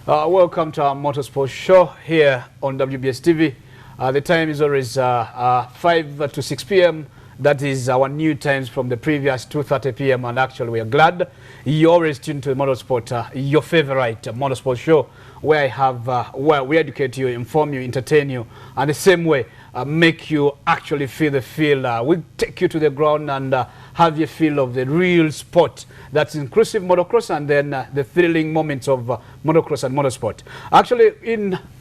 Welcome to our motorsport show here on WBS TV. The time is always 5 to 6 p.m. That is our new times from the previous 2:30 p.m. And actually, we are glad you always tune to the motorsport, your favorite motorsport show, where I have where we educate you, inform you, entertain you, and the same way make you actually feel the feel. We take you to the ground and have you feel of the real sport. That's inclusive motocross, and then the thrilling moments of motocross and motorsport. Actually,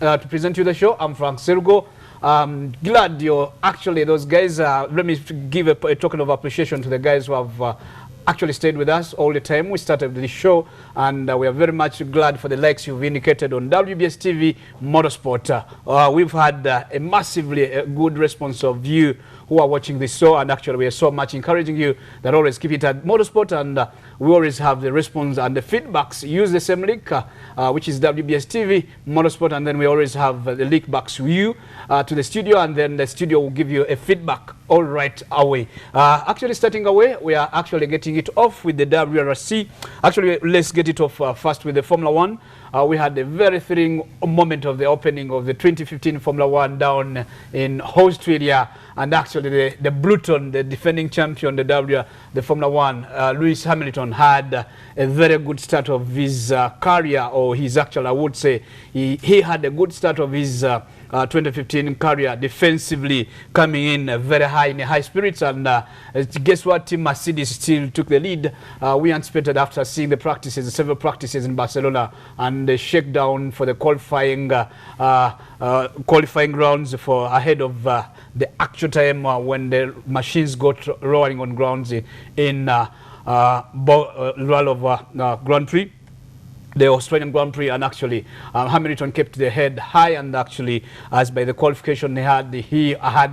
to present you the show, I'm Frank Sergo. Glad you're actually those guys. Let me give a token of appreciation to the guys who have actually stayed with us all the time. We started the show, and we are very much glad for the likes you've indicated on WBS TV Motorsport. We've had a massively good response of you who are watching this show, and actually we are so much encouraging you that always keep it at Motorsport, and we always have the response and the feedbacks. Use the same link, which is WBS TV Motorsport, and then we always have the link back to you, to the studio, and then the studio will give you a feedback all right away. Actually starting away, we are actually getting it off with the WRC. Actually, let's get it off first with the Formula 1. We had a very thrilling moment of the opening of the 2015 Formula 1 down in Australia, and actually the Bluton, the defending champion, the Formula 1, Lewis Hamilton, had a very good start of his career, or his actual, I would say, he had a good start of his 2015 career defensively, coming in very high in high spirits, and guess what? Team Mercedes still took the lead. We anticipated after seeing the practices, several practices in Barcelona, and the shakedown for the qualifying grounds for ahead of the actual time when the machines got rolling on grounds in Grand Prix, the Australian Grand Prix, and actually Hamilton kept the head high, and actually as by the qualification he had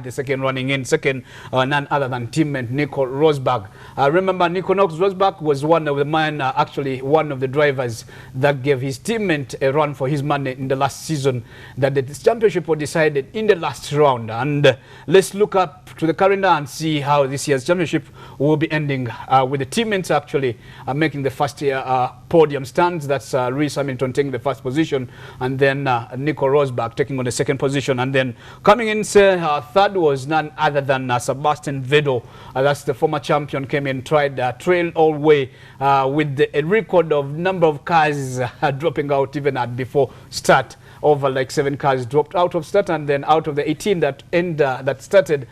the second running in second, none other than teammate Nico Rosberg. Remember, Nico Rosberg was one of the actually one of the drivers that gave his teammate a run for his money in the last season, that the championship was decided in the last round. And let's look up to the calendar and see how this year's championship will be ending, with the teammates actually making the first podium stands. That's Lewis Hamilton taking the first position, and then Nico Rosberg taking on the second position, and then coming in third was none other than Sebastian Vettel. That's the former champion, came in, tried trail all the way with a record of number of cars dropping out even at before start. Over like 7 cars dropped out of start, and then out of the 18 that started,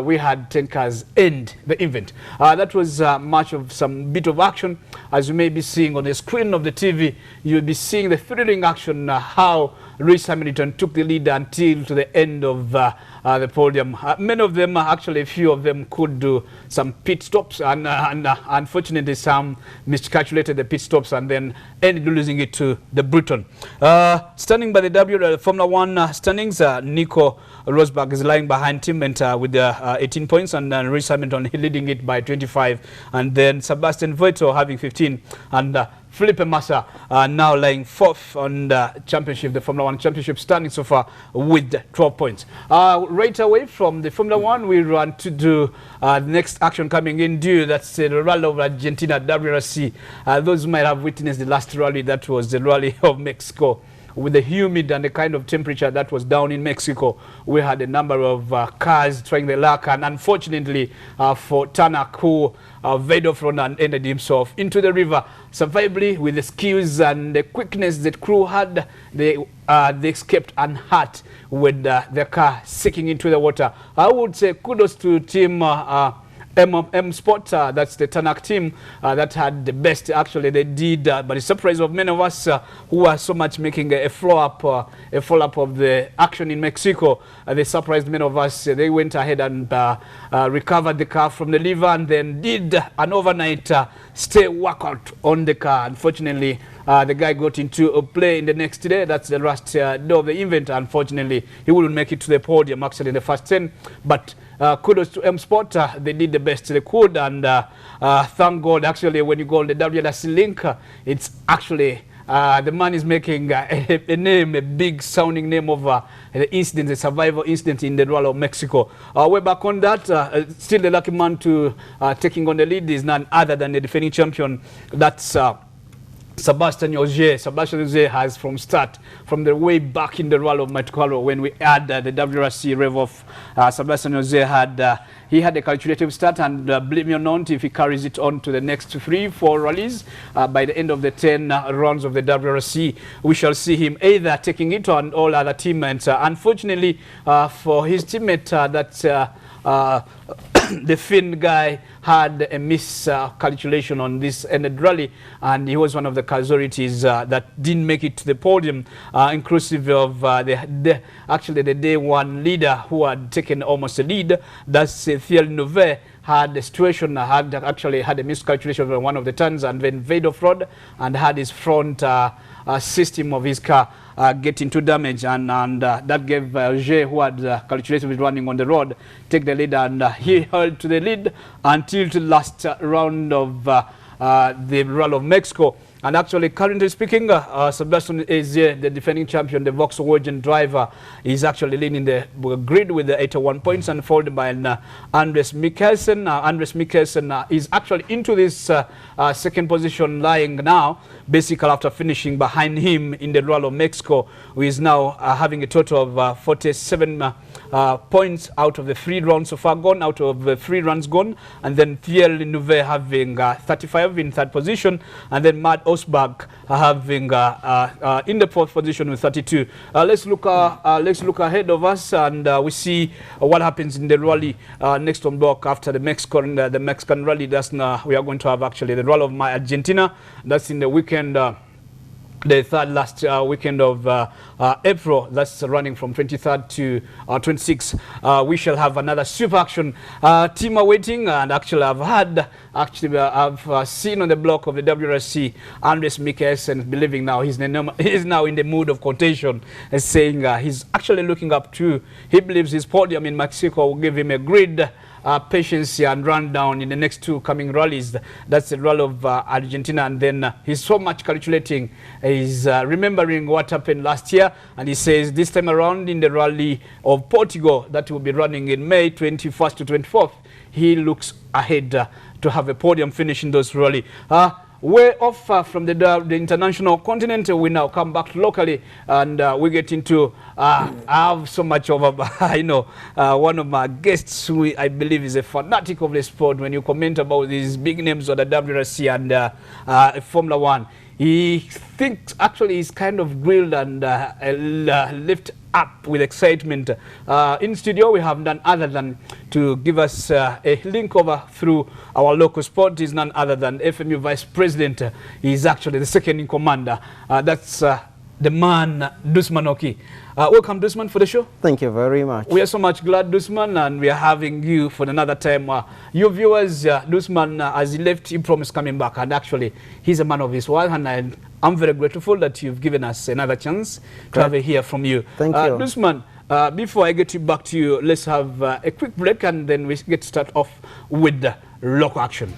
we had 10 cars end the event. That was much of some bit of action, as you may be seeing on the screen of the TV. You'll be seeing the thrilling action, how Lewis Hamilton took the lead until to the end of the podium. Many of them, actually a few of them, could do some pit stops, and unfortunately some miscalculated the pit stops and then ended losing it to the Bluton. Standing by the Formula 1 standings, Nico Rosberg is lying behind teammate with 18 points, and Lewis Hamilton leading it by 25, and then Sebastian Vettel having 15, and Felipe Massa now lying fourth on the championship, the Formula 1 championship standing so far with 12 points. Right away from the Formula 1, we run to do the next action coming in due. That's the Rally of Argentina, WRC. Those who might have witnessed the last rally, that was the Rally of Mexico. With the humid and the kind of temperature that was down in Mexico, we had a number of cars trying their luck, and unfortunately for Tanak, who veered off and ended himself into the river, survivably with the skills and the quickness that crew had. They escaped unhurt with their car sinking into the water. I would say kudos to team M Sport, that's the Tanak team that had the best. Actually, they did, but the surprise of many of us who are so much making a follow-up of the action in Mexico, they surprised many of us. They went ahead and recovered the car from the river, and then did an overnight stay workout on the car. Unfortunately, the guy got into a play in the next day. That's the last day of the event. Unfortunately, he wouldn't make it to the podium actually in the first 10, but kudos to M Sport. They did the best they could, and thank God, actually, when you go on the WRC link, it's actually the man is making a name, a big sounding name of the incident, the survival incident in the Rally of Mexico. We're back on that. Still the lucky man to taking on the lead is none other than the defending champion. That's Sebastian Ogier has from start, from the way back in the role of Matukalo when we had the WRC rev off. Sebastian Ogier had he had a calculative start, and believe me or not, if he carries it on to the next 3-4 rallies, by the end of the 10 rounds of the WRC, we shall see him either taking it on all other teammates. Unfortunately for his teammate, the Finn guy had a miscalculation on this ended rally, and he was one of the casualties that didn't make it to the podium, inclusive of actually the day one leader who had taken almost a lead. That's Thierry Nouvet. Had a situation, actually had a miscalculation on one of the turns and then veered off road and had his front system of his car get into damage, and that gave Jay, who had calculated with running on the road, take the lead, and he held to the lead until the last round of the Rally of Mexico. And actually, currently speaking, Sebastian is the defending champion, the Volkswagen driver. Is actually leading the grid with the 81 points, and followed by Andres Mikkelsen. Andres Mikkelsen is actually into this second position, lying now, basically after finishing behind him in the Rally of Mexico, who is now having a total of 47 points out of the 3 rounds so far gone, out of the 3 runs gone. And then Thierry Nouvet having 35 in third position, and then Matt Osberg having in the 4th position with 32. Let's look ahead of us, and we see what happens in the rally next on block after the Mexican rally. That's we are going to have actually the Rally of Argentina. That's in the weekend. The third last weekend of April, that's running from 23rd to 26th. We shall have another super action team awaiting, and actually I've seen on the block of the WRC Andres Mikkelsen believing now he's now in the mood of quotation, saying he's actually looking up to, he believes his podium in Mexico will give him a grid patience and run down in the next 2 coming rallies. That's the Rally of Argentina, and then he's so much calculating. He's remembering what happened last year, and he says this time around in the Rally of Portugal that will be running in May 21st to 24th, he looks ahead to have a podium finish in those rally. Way off from the international continent, we now come back locally, and we get into I have so much of one of my guests who I believe is a fanatic of the sport. When you comment about these big names of the WRC and Formula 1, he thinks actually he's kind of grilled and lift up with excitement. In studio, we have none other than to give us a link over through our local sport is none other than FMU Vice President. He's actually the second in command. That's the man, Dusman Oki. Welcome, Dusman, for the show. Thank you very much. We are so much glad, Dusman, and we are having you for another time. Your viewers, Dusman, as he left, he promised coming back, and actually, he's a man of his word, and I'm very grateful that you've given us another chance to have a hear from you. Thank you. Dusman, before I get you back to you, let's have a quick break, and then we get to start off with the local action.